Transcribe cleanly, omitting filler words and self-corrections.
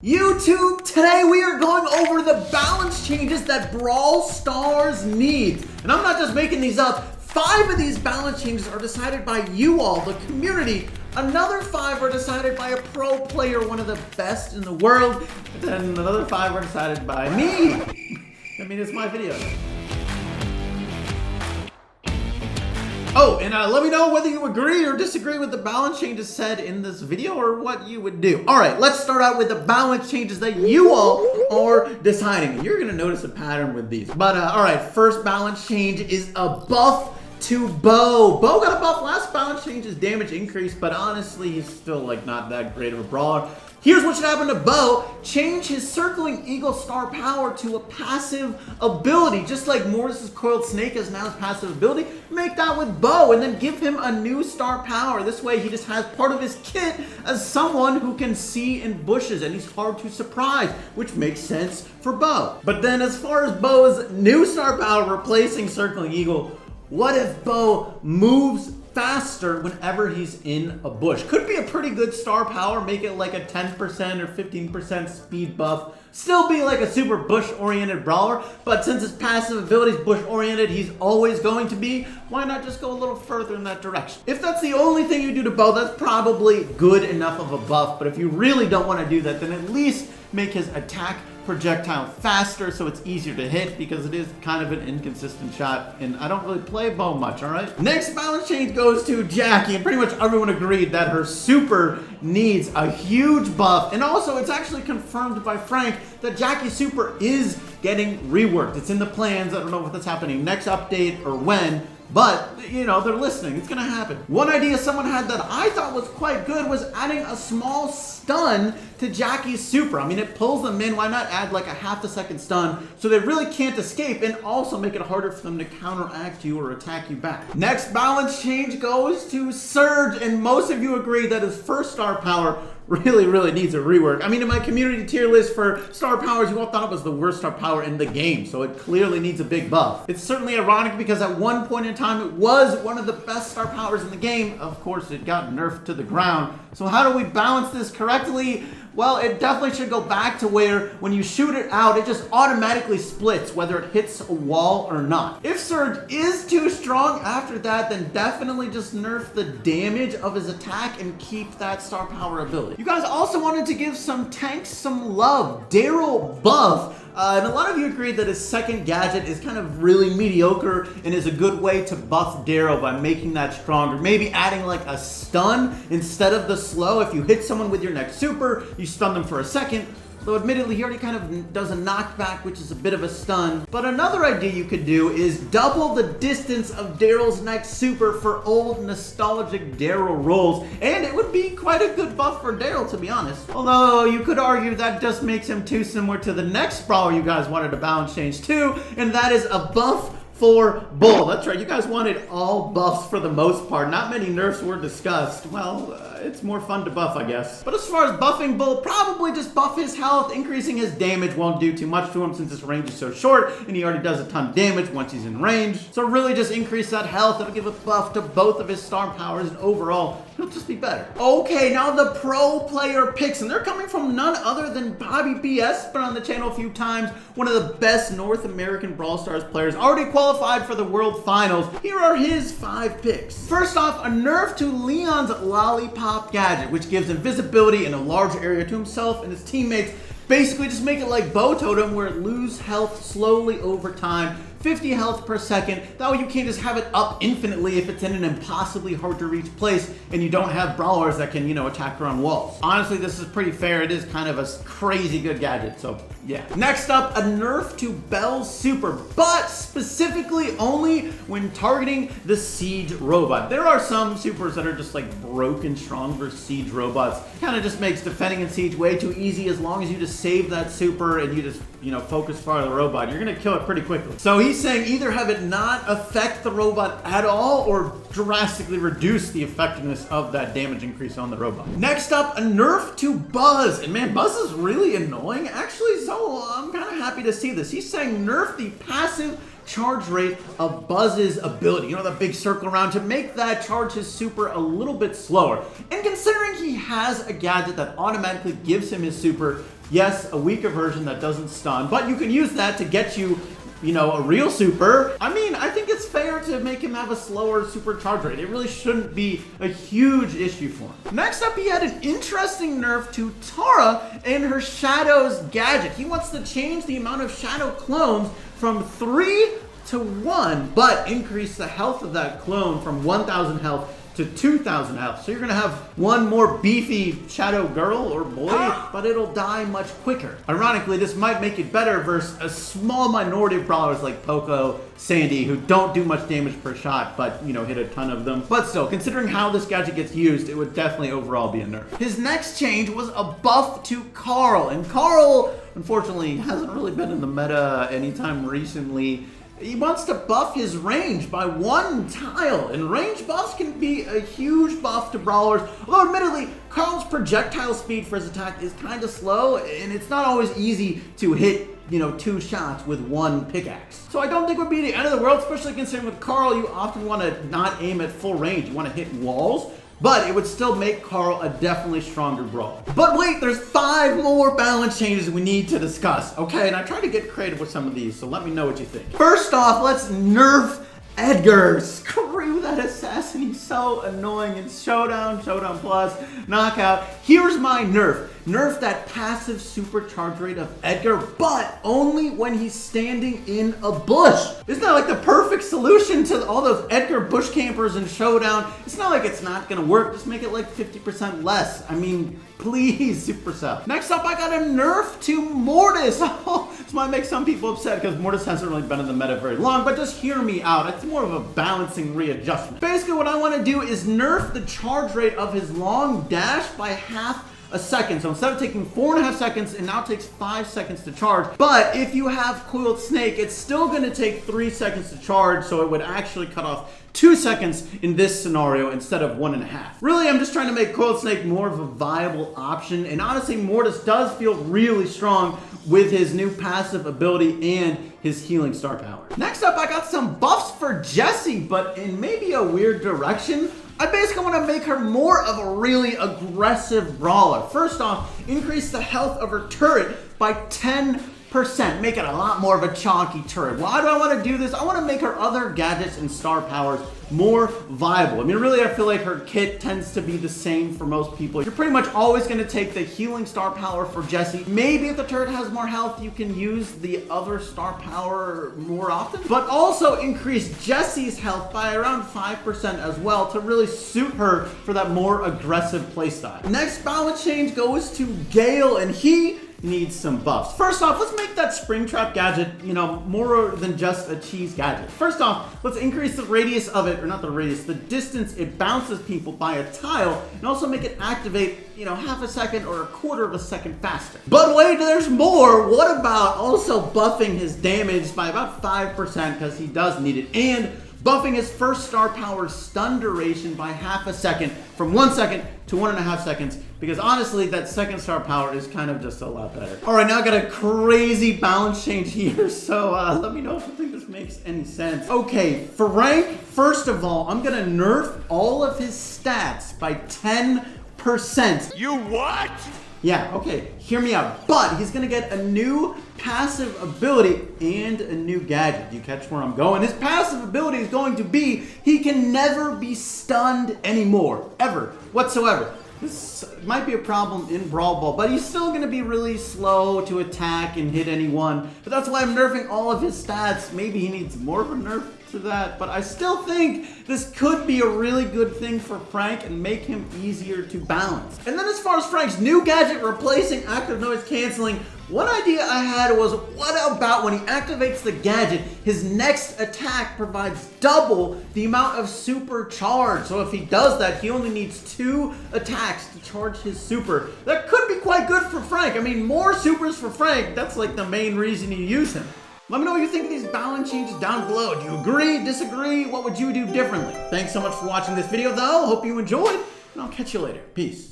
YouTube, today we are going over the balance changes that Brawl Stars need. And I'm not just making these up. 5 of these balance changes are decided by you all, the community. Another 5 are decided by a pro player, one of the best in the world. And then another 5 are decided by me. I mean, it's my video. Oh, and let me know whether you agree or disagree with the balance changes said in this video or what you would do. All right, let's start out with the balance changes that you all are deciding. You're going to notice a pattern with these. But all right, first balance change is a buff to Bo. Bo got a buff. Last balance change is damage increase, but honestly, he's still like not that great of a brawler. Here's what should happen to Bo. Change his Circling Eagle star power to a passive ability. Just like Mortis' Coiled Snake is now his passive ability, make that with Bo and then give him a new star power. This way he just has part of his kit as someone who can see in bushes and he's hard to surprise, which makes sense for Bo. But then as far as Bo's new star power replacing Circling Eagle, what if Bo moves faster whenever he's in a bush? Could be a pretty good star power, make it like a 10% or 15% speed buff. Still be like a super bush-oriented brawler, but since his passive ability is bush-oriented, he's always going to be. Why not just go a little further in that direction? If that's the only thing you do to Bo, that's probably good enough of a buff, but if you really don't want to do that, then at least make his attack projectile faster so it's easier to hit, because it is kind of an inconsistent shot and I don't really play Bo much. All right, next balance change goes to Jackie, and pretty much everyone agreed that her super needs a huge buff, and also it's actually confirmed by Frank that Jackie's super is getting reworked. It's in the plans. I don't know if that's happening next update or when, but, you know, they're listening. It's going to happen. One idea someone had that I thought was quite good was adding a small stun to Jackie's super. I mean, it pulls them in. Why not add like a half a second stun so they really can't escape, and also make it harder for them to counteract you or attack you back. Next balance change goes to Surge, and most of you agree that his first star power really needs a rework. I mean, in my community tier list for star powers, you all thought it was the worst star power in the game, so it clearly needs a big buff. It's certainly ironic because at one point in time, it was one of the best star powers in the game. Of course, it got nerfed to the ground. So how do we balance this correctly? Well, it definitely should go back to where when you shoot it out, it just automatically splits whether it hits a wall or not. If Surge is too strong after that, then definitely just nerf the damage of his attack and keep that star power ability. You guys also wanted to give some tanks some love. Daryl buff. And a lot of you agreed that his second gadget is kind of really mediocre and is a good way to buff Daryl by making that stronger. Maybe adding like a stun instead of the slow. If you hit someone with your next super, you stun them for a second. Though admittedly, he already kind of does a knockback, which is a bit of a stun. But another idea you could do is double the distance of Daryl's next super for old nostalgic Daryl rolls. And it would be quite a good buff for Daryl, to be honest. Although you could argue that just makes him too similar to the next brawler you guys wanted to balance change to, and that is a buff for Bull. That's right, you guys wanted all buffs for the most part. Not many nerfs were discussed. Well, it's more fun to buff, I guess. But as far as buffing Bull, probably just buff his health. Increasing his damage won't do too much to him since his range is so short, and he already does a ton of damage once he's in range. So really just increase that health. It'll give a buff to both of his star powers, and overall, he'll just be better. Okay, now the pro player picks, and they're coming from none other than Bobby BS, been on the channel a few times, one of the best North American Brawl Stars players, already qualified for the World Finals. Here are his 5 picks. First off, a nerf to Leon's Lollipop gadget, which gives invisibility in a large area to himself and his teammates. Basically, just make it like Bow Totem, where it loses health slowly over time. 50 health per second. That way you can't just have it up infinitely if it's in an impossibly hard to reach place and you don't have brawlers that can, you know, attack around walls. Honestly, this is pretty fair. It is kind of a crazy good gadget, so yeah. Next up, a nerf to Belle's super, but specifically only when targeting the siege robot. There are some supers that are just like broken strong versus siege robots. Kind of just makes defending in siege way too easy. As long as you just save that super and you just, you know, focus fire the robot, you're gonna kill it pretty quickly. So he's saying either have it not affect the robot at all or drastically reduce the effectiveness of that damage increase on the robot. Next up, a nerf to Buzz. And man, Buzz is really annoying, actually, so I'm kind of happy to see this. He's saying nerf the passive charge rate of Buzz's ability. You know, the big circle around, to make that charge his super a little bit slower. And considering he has a gadget that automatically gives him his super, yes, a weaker version that doesn't stun, but you can use that to get you, you know, a real super. I mean, I think it's fair to make him have a slower super charge rate. It really shouldn't be a huge issue for him. Next up, he had an interesting nerf to Tara and her Shadows gadget. He wants to change the amount of Shadow clones from 3 to 1, but increase the health of that clone from 1,000 health to 2,000 health. So you're gonna have one more beefy Shadow girl or boy, but it'll die much quicker. Ironically, this might make it better versus a small minority of brawlers like Poco, Sandy, who don't do much damage per shot, but, you know, hit a ton of them. But still, considering how this gadget gets used, it would definitely overall be a nerf. His next change was a buff to Carl, and Carl, unfortunately, hasn't really been in the meta anytime recently. He wants to buff his range by 1 tile, and range buffs can be a huge buff to brawlers. Although admittedly, Carl's projectile speed for his attack is kind of slow, and it's not always easy to hit, you know, 2 shots with 1 pickaxe. So I don't think it would be the end of the world, especially considering with Carl, you often want to not aim at full range. You want to hit walls. But it would still make Carl a definitely stronger brawler. But wait, there's 5 more balance changes we need to discuss. Okay, and I tried to get creative with some of these, so let me know what you think. First off, let's nerf Edgar. Screw that assassin, he's so annoying in Showdown, Showdown Plus, Knockout. Here's my nerf. Nerf that passive supercharge rate of Edgar, but only when he's standing in a bush. Isn't that like the perfect solution to all those Edgar bush campers in Showdown? It's not like it's not gonna work, just make it like 50% less. I mean, please, Supercell. Next up, I got a nerf to Mortis. Oh, this might make some people upset because Mortis hasn't really been in the meta very long, but just hear me out. It's more of a balancing readjustment. Basically, what I want to do is nerf the charge rate of his long dash by half a second. So instead of taking 4.5 seconds, it now takes 5 seconds to charge. But if you have Coiled Snake, it's still going to take 3 seconds to charge, so it would actually cut off 2 seconds in this scenario instead of 1.5. Really, I'm just trying to make Coiled Snake more of a viable option, and honestly, Mortis does feel really strong with his new passive ability and his healing star power. Next up, I got some buffs for Jessie, but in maybe a weird direction. I basically want to make her more of a really aggressive brawler. First off, increase the health of her turret by 10%. Make it a lot more of a chonky turret. Why do I want to do this? I want to make her other gadgets and star powers more viable. I mean, really, I feel like her kit tends to be the same for most people. You're pretty much always going to take the healing star power for Jessie. Maybe if the turret has more health, you can use the other star power more often. But also increase Jessie's health by around 5% as well to really suit her for that more aggressive playstyle. Next balance change goes to Gale, and he needs some buffs. First off, let's make that Springtrap gadget, you know, more than just a cheese gadget. First off, let's increase the radius of it, or not the radius, the distance it bounces people by a tile, and also make it activate, you know, half a second or a quarter of a second faster. But wait, there's more. What about also buffing his damage by about 5% because he does need it, and buffing his first star power stun duration by half a second from 1 second to 1.5 seconds, because honestly, that second star power is kind of just a lot better. All right, now I got a crazy balance change here, so let me know if you think this makes any sense. Okay, for rank, first of all, I'm gonna nerf all of his stats by 10%. You what? Yeah, okay, hear me out. But he's gonna get a new passive ability and a new gadget. You catch where I'm going? His passive ability is going to be he can never be stunned anymore, ever, whatsoever. This might be a problem in Brawl Ball, but he's still going to be really slow to attack and hit anyone. But that's why I'm nerfing all of his stats. Maybe he needs more of a nerf to that, but I still think this could be a really good thing for Frank and make him easier to balance. And then as far as Frank's new gadget replacing active noise canceling, one idea I had was, what about when he activates the gadget, his next attack provides double the amount of super charge. So if he does that, he only needs 2 attacks to charge his super. That could be quite good for Frank. I mean, more supers for Frank, that's like the main reason you use him. Let me know what you think of these balance changes down below. Do you agree, disagree? What would you do differently? Thanks so much for watching this video though. Hope you enjoyed, and I'll catch you later. Peace.